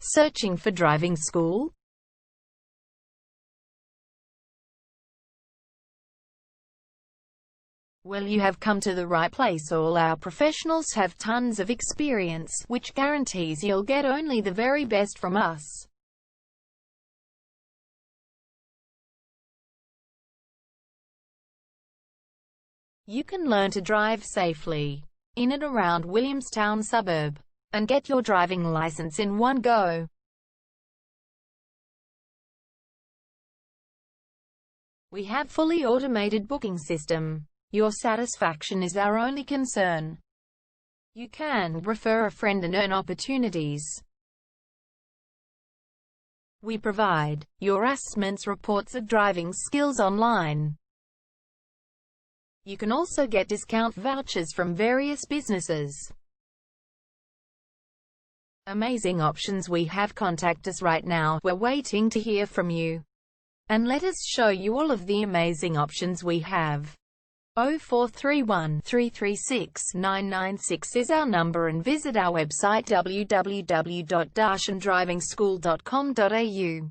Searching for driving school? Well, you have come to the right place. All our professionals have tons of experience, which guarantees you'll get only the very best from us. You can learn to drive safely in and around Williamstown suburb and get your driving license in one go. We have fully automated booking system. Your satisfaction is our only concern. You can refer a friend and earn opportunities. We provide your assessments reports of driving skills online. You can also get discount vouchers from various businesses. Amazing options we have. Contact us right now. We're waiting to hear from you. And let us show you all of the amazing options we have. 0431 336 996 is our number, and visit our website www.darshandrivingschool.com.au.